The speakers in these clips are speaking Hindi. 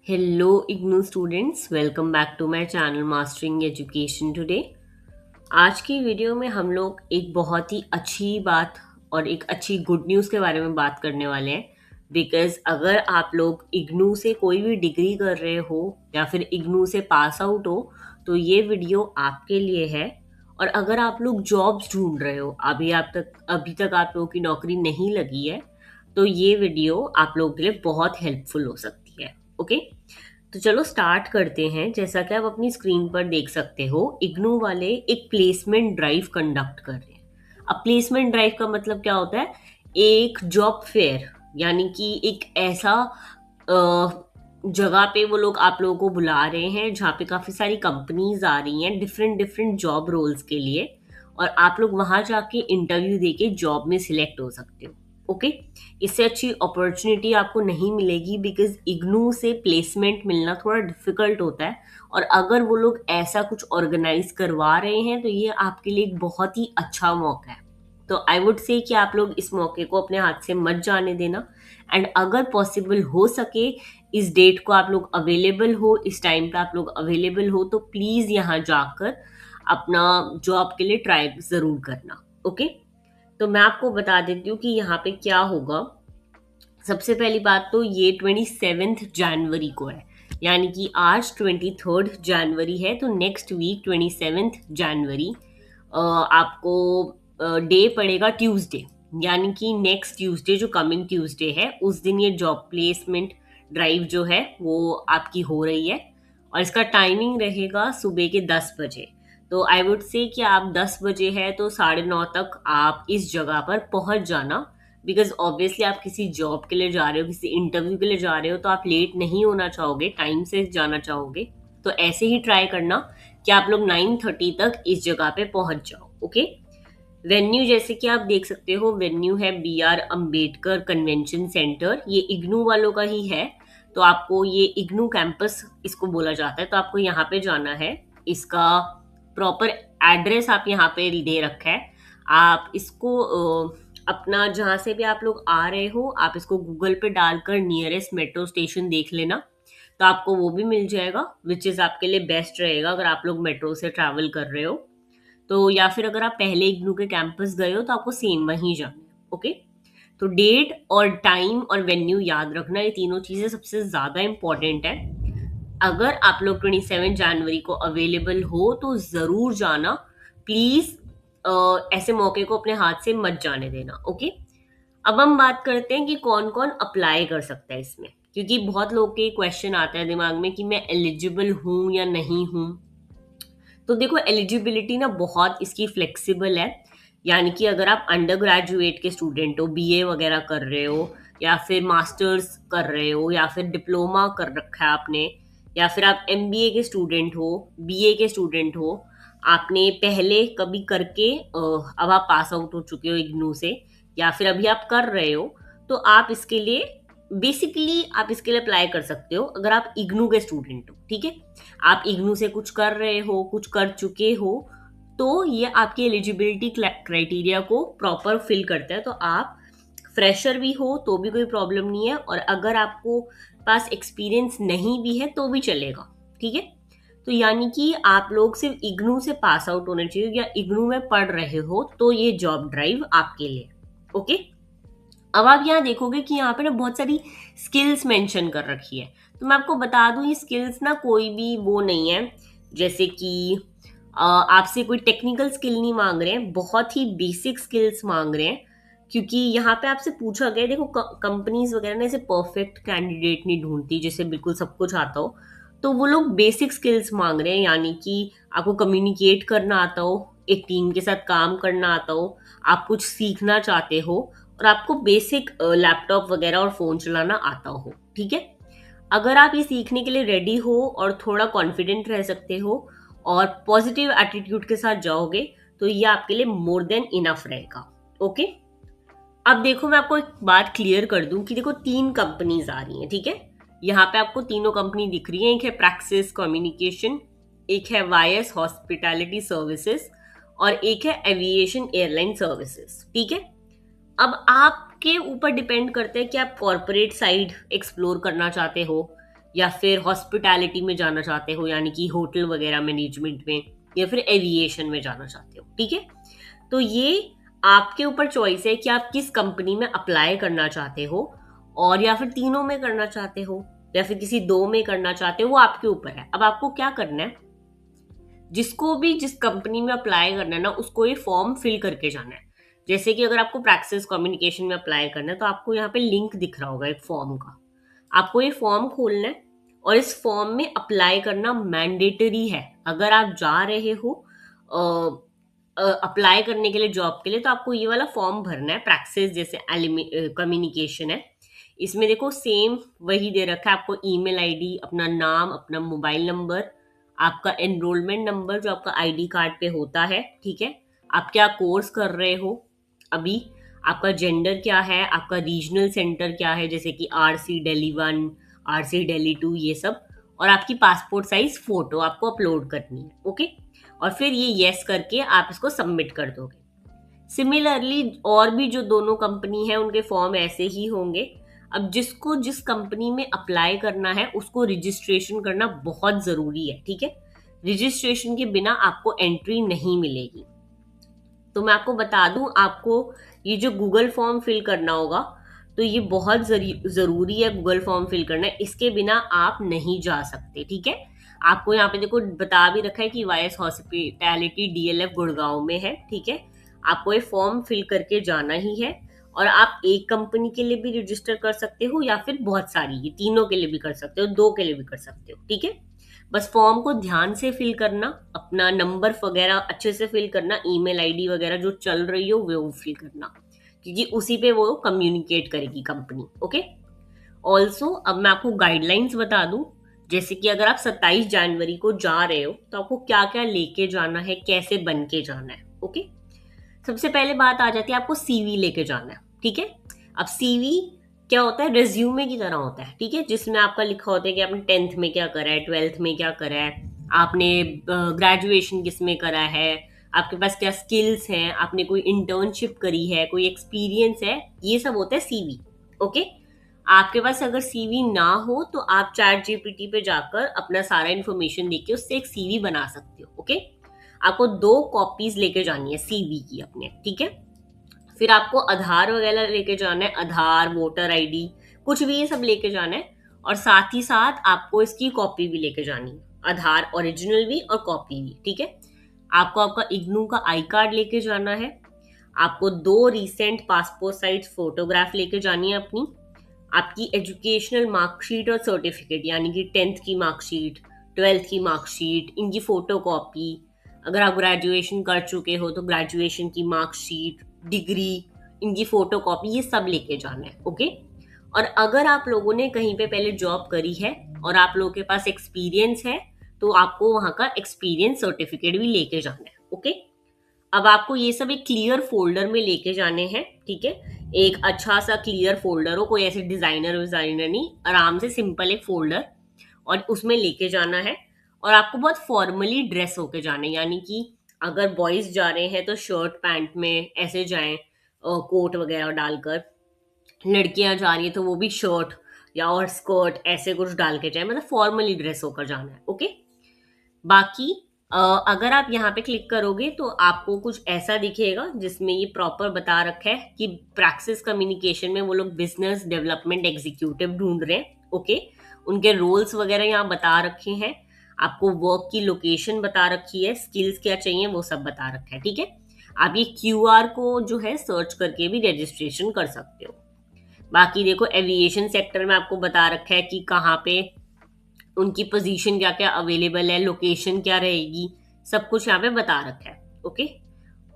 Hello IGNOU students, welcome back to my channel Mastering Education today. आज की वीडियो में हम लोग एक बहुत ही अच्छी बात और एक अच्छी गुड न्यूज़ के बारे में बात करने वाले हैं। बिकॉज अगर आप लोग इग्नू से कोई भी डिग्री कर रहे हो या फिर इग्नू से पास आउट हो तो ये वीडियो आपके लिए है। और अगर आप लोग जॉब्स ढूंढ रहे हो, अभी तक आप लोगों की नौकरी नहीं लगी है, तो ये वीडियो आप लोगों के लिए बहुत हेल्पफुल हो सकती है। ओके, तो चलो स्टार्ट करते हैं। जैसा कि आप अपनी स्क्रीन पर देख सकते हो, इग्नू वाले एक प्लेसमेंट ड्राइव कंडक्ट कर रहे हैं। अब प्लेसमेंट ड्राइव का मतलब क्या होता है? एक जॉब फेयर, यानी कि एक ऐसा जगह पे वो लोग आप लोगों को बुला रहे हैं जहाँ पे काफ़ी सारी कंपनीज आ रही हैं डिफरेंट डिफरेंट जॉब रोल्स के लिए, और आप लोग वहाँ जाके इंटरव्यू देके जॉब में सिलेक्ट हो सकते हो। ओके, इससे अच्छी अपॉर्चुनिटी आपको नहीं मिलेगी, बिकॉज इग्नू से प्लेसमेंट मिलना थोड़ा डिफिकल्ट होता है। और अगर वो लोग ऐसा कुछ ऑर्गेनाइज करवा रहे हैं तो ये आपके लिए एक बहुत ही अच्छा मौका है। तो आई वुड से कि आप लोग इस मौके को अपने हाथ से मत जाने देना। एंड अगर पॉसिबल हो सके, इस डेट को आप लोग अवेलेबल हो, इस टाइम पे आप लोग अवेलेबल हो, तो प्लीज़ यहाँ जाकर अपना जॉब के लिए ट्राई ज़रूर करना। ओके, तो मैं आपको बता देती हूँ कि यहाँ पे क्या होगा। सबसे पहली बात तो ये 27 जनवरी को है, यानी कि आज 23 जनवरी है, तो नेक्स्ट वीक 27 जनवरी आपको डे पड़ेगा ट्यूसडे, यानी कि नेक्स्ट ट्यूसडे जो कमिंग ट्यूसडे है उस दिन ये जॉब प्लेसमेंट ड्राइव जो है वो आपकी हो रही है। और इसका टाइमिंग रहेगा सुबह के 10 बजे। तो आई वुड से कि आप 10 बजे है तो 9:30 तक आप इस जगह पर पहुंच जाना। बिकॉज ऑब्वियसली आप किसी जॉब के लिए जा रहे हो, किसी इंटरव्यू के लिए जा रहे हो, तो आप लेट नहीं होना चाहोगे, टाइम से जाना चाहोगे। तो ऐसे ही ट्राई करना कि आप लोग 9:30 तक इस जगह पे पहुंच जाओ। ओके, वेन्यू जैसे कि आप देख सकते हो, वेन्यू है BR अम्बेडकर कन्वेंशन सेंटर, ये इग्नू वालों का ही है। तो आपको ये इग्नू कैंपस इसको बोला जाता है, तो आपको यहाँ पे जाना है। इसका प्रॉपर एड्रेस आप यहाँ पे दे रखा है। आप इसको अपना जहाँ से भी आप लोग आ रहे हो, आप इसको गूगल पे डालकर नियरेस्ट मेट्रो स्टेशन देख लेना, तो आपको वो भी मिल जाएगा, विच इज़ आपके लिए बेस्ट रहेगा अगर आप लोग मेट्रो से ट्रैवल कर रहे हो। तो या फिर अगर आप पहले इग्नू के कैंपस गए हो तो आपको सेम वहीं जाना है। ओके, तो डेट और टाइम और वेन्यू याद रखना, ये तीनों चीज़ें सबसे ज़्यादा इंपॉर्टेंट है। अगर आप लोग 27 जनवरी को अवेलेबल हो तो ज़रूर जाना प्लीज़। ऐसे मौके को अपने हाथ से मत जाने देना। ओके, अब हम बात करते हैं कि कौन कौन अप्लाई कर सकता है इसमें, क्योंकि बहुत लोग के क्वेश्चन आता है दिमाग में कि मैं एलिजिबल हूँ या नहीं हूँ। तो देखो, एलिजिबिलिटी ना बहुत इसकी फ्लेक्सिबल है। यानी कि अगर आप अंडर ग्रेजुएट के स्टूडेंट हो, BA वगैरह कर रहे हो, या फिर मास्टर्स कर रहे हो, या फिर डिप्लोमा कर रखा है आपने, या फिर आप MBA के स्टूडेंट हो, BA के स्टूडेंट हो, आपने पहले कभी करके अब आप पास आउट हो चुके हो इग्नू से, या फिर अभी आप कर रहे हो, तो आप इसके लिए बेसिकली आप इसके लिए अप्लाई कर सकते हो अगर आप इग्नू के स्टूडेंट हो। ठीक है, आप इग्नू से कुछ कर रहे हो, कुछ कर चुके हो, तो ये आपकी एलिजिबिलिटी क्राइटेरिया को प्रॉपर फिल करता है। तो आप फ्रेशर भी हो तो भी कोई प्रॉब्लम नहीं है, और अगर आपको पास एक्सपीरियंस नहीं भी है तो भी चलेगा। ठीक है, तो यानी कि आप लोग सिर्फ इग्नू से पास आउट होने चाहिए या इग्नू में पढ़ रहे हो तो ये जॉब ड्राइव आपके लिए। ओके, अब आप यहाँ देखोगे कि यहाँ पे ना बहुत सारी स्किल्स मेंशन कर रखी है। तो मैं आपको बता दूं, ये स्किल्स ना कोई भी वो नहीं है, जैसे कि आपसे कोई टेक्निकल स्किल नहीं मांग रहे हैं, बहुत ही बेसिक स्किल्स मांग रहे हैं। क्योंकि यहाँ पे आपसे पूछा गया, देखो कंपनीज वगैरह ना ऐसे परफेक्ट कैंडिडेट नहीं ढूंढती जिसे बिल्कुल सब कुछ आता हो। तो वो लोग बेसिक स्किल्स मांग रहे हैं, यानी कि आपको कम्युनिकेट करना आता हो, एक टीम के साथ काम करना आता हो, आप कुछ सीखना चाहते हो, और आपको बेसिक लैपटॉप वगैरह और फ़ोन चलाना आता हो। ठीक है, अगर आप ये सीखने के लिए रेडी हो और थोड़ा कॉन्फिडेंट रह सकते हो और पॉजिटिव एटीट्यूड के साथ जाओगे, तो ये आपके लिए मोर देन इनफ रहेगा। ओके, अब देखो मैं आपको एक बात क्लियर कर दूं कि देखो 3 कंपनीज आ रही हैं। ठीक है, यहाँ पे आपको तीनों कंपनी दिख रही हैं। एक है प्रैक्सिस कम्युनिकेशन, एक है वायस हॉस्पिटैलिटी सर्विसेज, और एक है एविएशन एयरलाइन सर्विसेज। ठीक है, अब आपके ऊपर डिपेंड करता है कि आप कॉरपोरेट साइड एक्सप्लोर करना चाहते हो या फिर हॉस्पिटैलिटी में जाना चाहते हो, यानी कि होटल वगैरह मैनेजमेंट में, या फिर एविएशन में जाना चाहते हो, ठीक है। तो ये आपके ऊपर चॉइस है कि आप किस कंपनी में अप्लाई करना चाहते हो, और या फिर तीनों में करना चाहते हो, या फिर किसी दो में करना चाहते हो, वो आपके ऊपर है। अब आपको क्या करना है, जिसको भी जिस कंपनी में अप्लाई करना है ना, उसको ये फॉर्म फिल करके जाना है। जैसे कि अगर आपको प्रैक्सिस कम्युनिकेशन में अप्लाई करना है, तो आपको यहाँ पे लिंक दिख रहा होगा एक फॉर्म का। आपको ये फॉर्म खोलना है और इस फॉर्म में अप्लाई करना मैंडेटरी है। अगर आप जा रहे हो अप्लाई करने के लिए जॉब के लिए, तो आपको ये वाला फॉर्म भरना है। प्रैक्सिस जैसे कम्युनिकेशन है, इसमें देखो सेम वही दे रखा है। आपको ईमेल आईडी, अपना नाम, अपना मोबाइल नंबर, आपका एनरोलमेंट नंबर जो आपका आईडी कार्ड पे होता है, ठीक है। आप क्या कोर्स कर रहे हो अभी, आपका जेंडर क्या है, आपका रीजनल सेंटर क्या है, जैसे कि आरसी दिल्ली 1, आरसी दिल्ली 2, ये सब। और आपकी पासपोर्ट साइज फोटो आपको अपलोड करनी है, ओके। और फिर ये यस करके आप इसको सबमिट कर दोगे। सिमिलरली और भी जो दोनों कंपनी है उनके फॉर्म ऐसे ही होंगे। अब जिसको जिस कंपनी में अप्लाई करना है उसको रजिस्ट्रेशन करना बहुत जरूरी है, ठीक है। रजिस्ट्रेशन के बिना आपको एंट्री नहीं मिलेगी। तो मैं आपको बता दूं, आपको ये जो गूगल फॉर्म फिल करना होगा, तो ये बहुत जरूरी है गूगल फॉर्म फिल करना। इसके बिना आप नहीं जा सकते, ठीक है। आपको यहाँ पे देखो बता भी रखा है कि वाईएस हॉस्पिटैलिटी डीएलएफ गुड़गांव में है, ठीक है। आपको ये फॉर्म फिल करके जाना ही है। और आप एक कंपनी के लिए भी रजिस्टर कर सकते हो, या फिर बहुत सारी, ये तीनों के लिए भी कर सकते हो, दो के लिए भी कर सकते हो, ठीक है। बस फॉर्म को ध्यान से फिल करना, अपना नंबर वगैरह अच्छे से फिल करना, ईमेल आईडी वगैरह जो चल रही हो वो फिल करना, क्योंकि उसी पे वो कम्युनिकेट करेगी कंपनी, ओके। ऑल्सो अब मैं आपको गाइडलाइंस बता दूं, जैसे कि अगर आप 27 जनवरी को जा रहे हो तो आपको क्या क्या लेके जाना है, कैसे बन के जाना है, ओके। सबसे पहले बात आ जाती है, आपको सीवी लेके जाना है, ठीक है। अब सीवी क्या होता है, रेज्यूमे की तरह होता है, ठीक है, जिसमें आपका लिखा होता है कि आपने 10th में क्या करा है, 12th में क्या करा है, आपने ग्रेजुएशन किस में करा है, आपके पास क्या स्किल्स हैं, आपने कोई इंटर्नशिप करी है, कोई एक्सपीरियंस है, ये सब होता है सीवी, ओके। आपके पास अगर सीवी ना हो तो आप चैट जीपीटी पे जाकर अपना सारा इन्फॉर्मेशन देके उससे एक सीवी बना सकते हो, ओके। आपको 2 कॉपीज लेके जानी है सीवी की अपने, ठीक है। फिर आपको आधार वगैरह लेके जाना है, आधार, वोटर आईडी, कुछ भी ये सब लेके जाना है। और साथ ही साथ आपको इसकी कॉपी भी लेके जानी है, आधार ओरिजिनल भी और कॉपी भी, ठीक है। आपको आपका इग्नू का आई कार्ड लेके जाना है। आपको 2 रिसेंट पासपोर्ट साइज फोटोग्राफ लेके जानी है अपनी। आपकी एजुकेशनल मार्कशीट और सर्टिफिकेट, यानी कि 10th की मार्कशीट, 12th की मार्कशीट, इनकी फोटो कॉपी। अगर आप ग्रेजुएशन कर चुके हो तो ग्रेजुएशन की मार्कशीट, डिग्री, इनकी फोटो कॉपी, ये सब लेके जाना है, ओके। और अगर आप लोगों ने कहीं पे पहले जॉब करी है और आप लोगों के पास एक्सपीरियंस है, तो आपको वहां का एक्सपीरियंस सर्टिफिकेट भी लेके जाना है, ओके। अब आपको ये सब एक क्लियर फोल्डर में लेके जाने हैं, ठीक है। एक अच्छा सा क्लियर फोल्डर हो, कोई ऐसे डिजाइनर विजाइनर नहीं, आराम से सिंपल एक फोल्डर, और उसमें लेके जाना है। और आपको बहुत फॉर्मली ड्रेस होके जाना है, यानी कि अगर बॉयज जा रहे हैं तो शर्ट पैंट में ऐसे जाएं, कोट वगैरह डालकर। लड़कियां जा रही है तो वो भी शर्ट या और स्कर्ट ऐसे कुछ डाल के जाए, मतलब फॉर्मली ड्रेस होकर जाना है, ओके। बाकी अगर आप यहाँ पे क्लिक करोगे तो आपको कुछ ऐसा दिखेगा जिसमें ये प्रॉपर बता रखा है कि प्रैक्सिस कम्युनिकेशन में वो लोग बिजनेस डेवलपमेंट एग्जीक्यूटिव ढूंढ रहे हैं, ओके। उनके रोल्स वगैरह यहाँ बता रखे हैं, आपको वर्क की लोकेशन बता रखी है, स्किल्स क्या चाहिए वो सब बता रखा है, ठीक है। आप ये क्यूआर को जो है सर्च करके भी रजिस्ट्रेशन कर सकते हो। बाकी देखो एविएशन सेक्टर में आपको बता रखा है कि कहाँ पे उनकी पोजीशन क्या क्या अवेलेबल है, लोकेशन क्या रहेगी, सब कुछ यहाँ पे बता रखा है, ओके।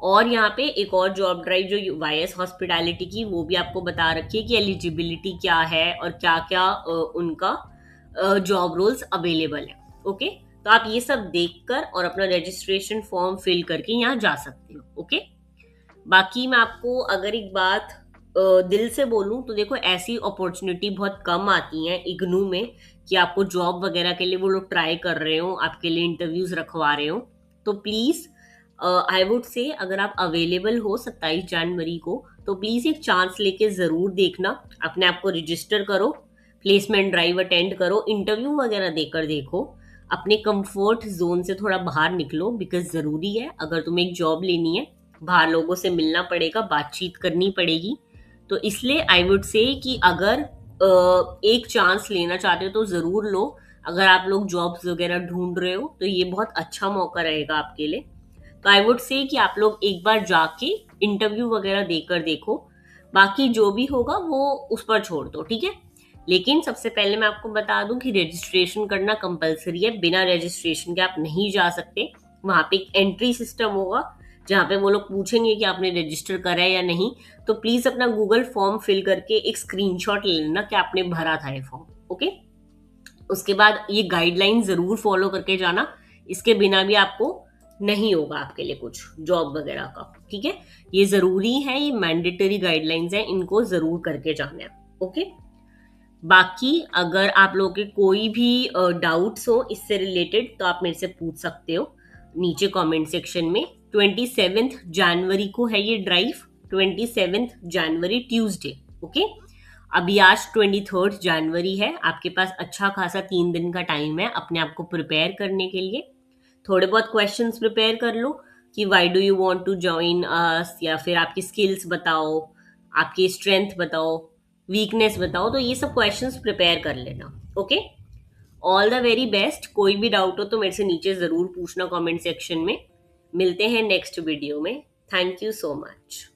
और यहाँ पे एक और जॉब ड्राइव जो वाईएस हॉस्पिटैलिटी की, वो भी आपको बता रखी है कि एलिजिबिलिटी क्या है और क्या क्या उनका जॉब रोल्स अवेलेबल है, ओके। तो आप ये सब देखकर और अपना रजिस्ट्रेशन फॉर्म फिल करके यहाँ जा सकते हो, ओके। बाकी मैं आपको अगर एक बात दिल से बोलूं तो देखो, ऐसी अपॉर्चुनिटी बहुत कम आती हैं इग्नू में कि आपको जॉब वगैरह के लिए वो लोग ट्राई कर रहे हो, आपके लिए इंटरव्यूज रखवा रहे हो। तो प्लीज आई वुड से, अगर आप अवेलेबल हो 27 जनवरी को, तो प्लीज एक चांस लेके जरूर देखना, अपने आप को रजिस्टर करो। प्लेसमेंट ड्राइव अटेंड करो, इंटरव्यू वगैरह देकर देखो, अपने कंफर्ट जोन से थोड़ा बाहर निकलो, बिकॉज ज़रूरी है। अगर तुम्हें एक जॉब लेनी है, बाहर लोगों से मिलना पड़ेगा, बातचीत करनी पड़ेगी। तो इसलिए आई वुड से कि अगर एक चांस लेना चाहते हो तो ज़रूर लो। अगर आप लोग जॉब्स वगैरह ढूंढ रहे हो तो ये बहुत अच्छा मौका रहेगा आपके लिए। तो आई वुड से कि आप लोग एक बार जाके इंटरव्यू वगैरह देकर देखो, बाकी जो भी होगा वो उस पर छोड़ दो, ठीक है। लेकिन सबसे पहले मैं आपको बता दूं कि रजिस्ट्रेशन करना कंपलसरी है, बिना रजिस्ट्रेशन के आप नहीं जा सकते। वहां पे एक एंट्री सिस्टम होगा जहाँ पे वो लोग पूछेंगे कि आपने रजिस्टर करा है या नहीं। तो प्लीज अपना गूगल फॉर्म फिल करके एक स्क्रीनशॉट ले लेना कि आपने भरा था ये फॉर्म, ओके। उसके बाद ये गाइडलाइन जरूर फॉलो करके जाना, इसके बिना भी आपको नहीं होगा आपके लिए कुछ जॉब वगैरह का, ठीक है। ये जरूरी है, ये मैंडेटरी गाइडलाइंस है, इनको जरूर करके जाना है, ओके। बाकी अगर आप लोगों के कोई भी डाउट्स हो इससे रिलेटेड तो आप मेरे से पूछ सकते हो नीचे कमेंट सेक्शन में। 27 जनवरी को है ये ड्राइव, 27 जनवरी ट्यूसडे, ओके। अभी आज 23 जनवरी है, आपके पास अच्छा खासा 3 दिन का टाइम है अपने आप को प्रिपेयर करने के लिए। थोड़े बहुत क्वेश्चंस प्रिपेयर कर लो कि why do you want to join us, या फिर आपकी स्किल्स बताओ, आपकी स्ट्रेंथ बताओ, वीकनेस बताओ। तो ये सब क्वेश्चंस प्रिपेयर कर लेना, okay. All the very best. कोई भी डाउट हो तो मेरे से नीचे जरूर पूछना कमेंट सेक्शन में। मिलते हैं नेक्स्ट वीडियो में। Thank you so much.